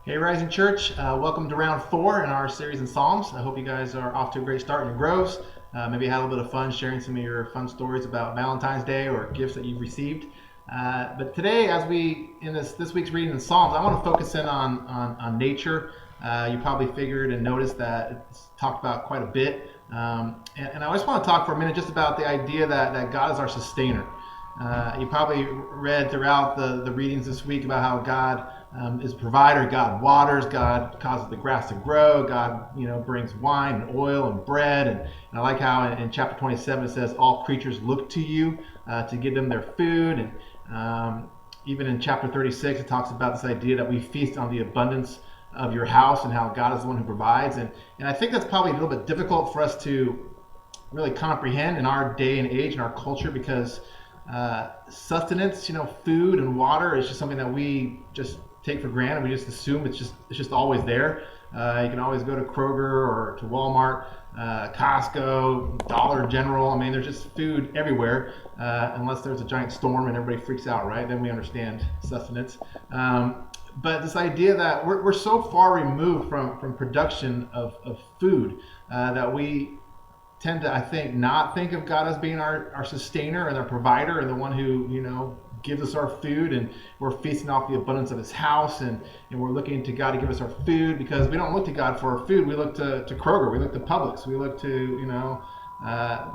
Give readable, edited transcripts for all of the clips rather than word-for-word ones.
Hey, Rising Church, welcome to round four in our series in Psalms. I hope you guys are off to a great start in your groves. Maybe had a little bit of fun sharing some of your fun stories about Valentine's Day or gifts that you've received. But today, as we in this week's reading in Psalms, I want to focus in on nature. You probably figured and noticed that it's talked about quite a bit. And I just want to talk for a minute just about the idea that God is our sustainer. You probably read throughout the readings this week about how God is a provider. God waters. God causes the grass to grow. God, brings wine and oil and bread. And I like how in chapter 27 it says, "All creatures look to you to give them their food." And even in chapter 36, it talks about this idea that we feast on the abundance of your house and how God is the one who provides. And I think that's probably a little bit difficult for us to really comprehend in our day and age and our culture because sustenance, food and water is just something that we just take for granted. We just assume it's just always there. You can always go to Kroger or to Walmart, Costco, Dollar General. I mean, there's just food everywhere, unless there's a giant storm and everybody freaks out, right? Then we understand sustenance. But this idea that we're so far removed from production of food that we tend to, I think, not think of God as being our sustainer and our provider and the one who, gives us our food, and we're feasting off the abundance of his house, and we're looking to God to give us our food because we don't look to God for our food. We look to Kroger, we look to Publix, we look to,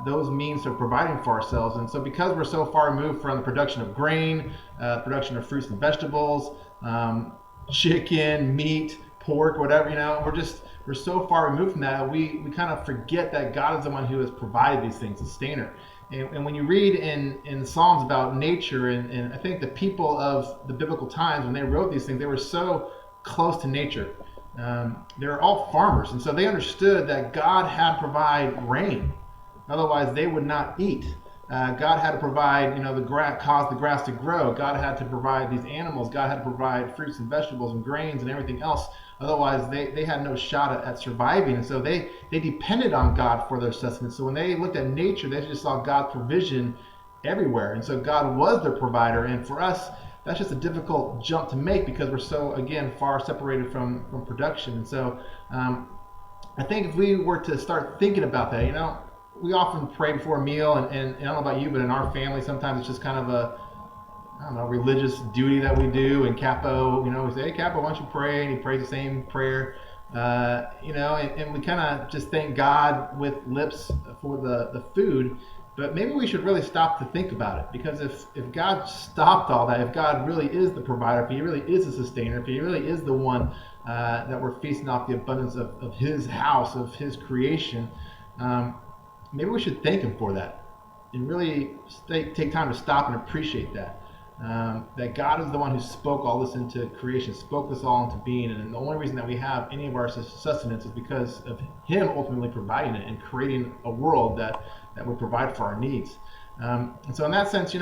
those means of providing for ourselves. And so because we're so far removed from the production of grain, production of fruits and vegetables, chicken, meat, pork, whatever, we're so far removed from that, we kind of forget that God is the one who has provided these things, sustainer. And when you read in the Psalms about nature, and I think the people of the biblical times, when they wrote these things, they were so close to nature. They were all farmers, and so they understood that God had to provide rain. Otherwise, they would not eat. God had to provide, cause the grass to grow. God had to provide these animals. God had to provide fruits and vegetables and grains and everything else. Otherwise, they had no shot at surviving. And so they depended on God for their sustenance. So when they looked at nature, they just saw God's provision everywhere. And so God was their provider. And for us, that's just a difficult jump to make because we're so, again, far separated from production. And so I think if we were to start thinking about that, we often pray before a meal, and I don't know about you, but in our family, sometimes it's just kind of I don't know, religious duty that we do. And Capo, we say, "Hey, Capo, why don't you pray?" And he prays the same prayer, and we kind of just thank God with lips for the food. But maybe we should really stop to think about it, because if God stopped all that, if God really is the provider, if he really is the sustainer, if he really is the one that we're feasting off the abundance of his house, of his creation, maybe we should thank him for that and really take time to stop and appreciate that. That God is the one who spoke all this into creation, spoke this all into being, and the only reason that we have any of our sustenance is because of him ultimately providing it and creating a world that would provide for our needs. And so in that sense,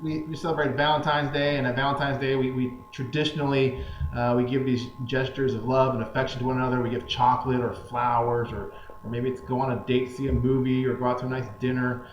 we celebrate Valentine's Day, and at Valentine's Day we traditionally we give these gestures of love and affection to one another. We give chocolate or flowers, or maybe it's go on a date, see a movie, or go out to a nice dinner.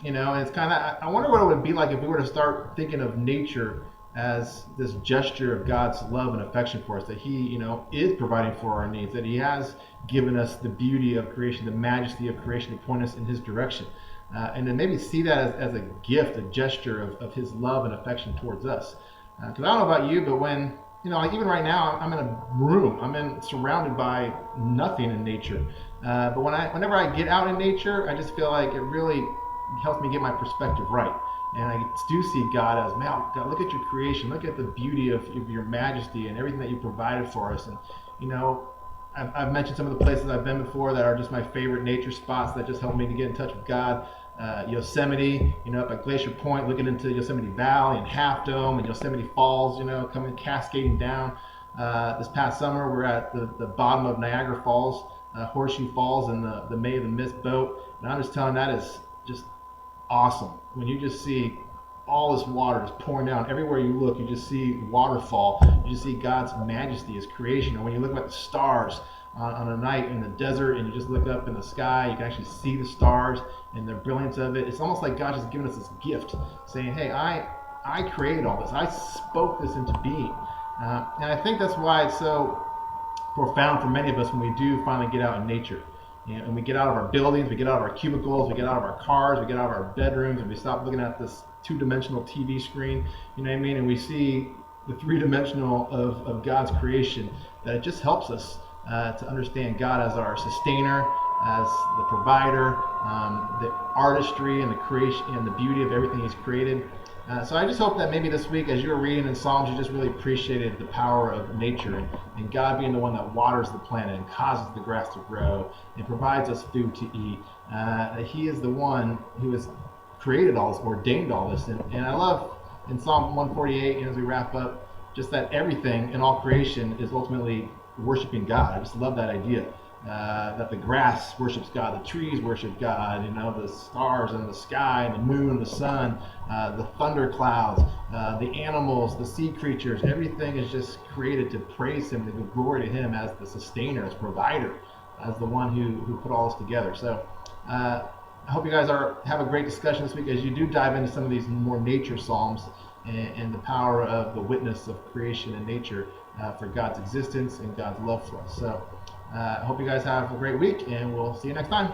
And it's kind of, I wonder what it would be like if we were to start thinking of nature as this gesture of God's love and affection for us, that he, is providing for our needs, that he has given us the beauty of creation, the majesty of creation to point us in his direction. And then maybe see that as a gift, a gesture of his love and affection towards us. Because I don't know about you, but when, like even right now, I'm in a room, surrounded by nothing in nature. But whenever I get out in nature, I just feel like it really helps me get my perspective right. And I do see God as, man, God, look at your creation, look at the beauty of your majesty and everything that you provided for us. And I've mentioned some of the places I've been before that are just my favorite nature spots that just help me to get in touch with God. Yosemite, up at Glacier Point, looking into Yosemite Valley and Half Dome and Yosemite Falls, coming cascading down. This past summer, we're at the bottom of Niagara Falls, Horseshoe Falls, in the May of the Mist boat. And I'm just telling, that is just awesome. When you just see all this water just pouring down everywhere you look, you just see waterfall, you just see God's majesty, his creation. Or when you look at the stars on a night in the desert and you just look up in the sky, you can actually see the stars and the brilliance of it. It's almost like God's just giving us this gift, saying, hey, I created all this, I spoke this into being. And I think that's why it's so profound for many of us when we do finally get out in nature. And we get out of our buildings, we get out of our cubicles, we get out of our cars, we get out of our bedrooms, and we stop looking at this two-dimensional TV screen, you know what I mean? And we see the three-dimensional of God's creation, that it just helps us to understand God as our sustainer, as the provider, the artistry and the creation and the beauty of everything He's created. So I just hope that maybe this week, as you were reading in Psalms, you just really appreciated the power of nature and God being the one that waters the planet and causes the grass to grow and provides us food to eat. He is the one who has created all this, ordained all this. And I love in Psalm 148, as we wrap up, just that everything in all creation is ultimately worshiping God. I just love that idea. That the grass worships God, the trees worship God, the stars and the sky, and the moon, the sun, the thunder clouds, the animals, the sea creatures, everything is just created to praise Him, to give glory to Him as the sustainer, as provider, as the one who put all this together. So I hope you guys have a great discussion this week as you do dive into some of these more nature psalms and the power of the witness of creation and nature for God's existence and God's love for us. So I hope you guys have a great week, and we'll see you next time.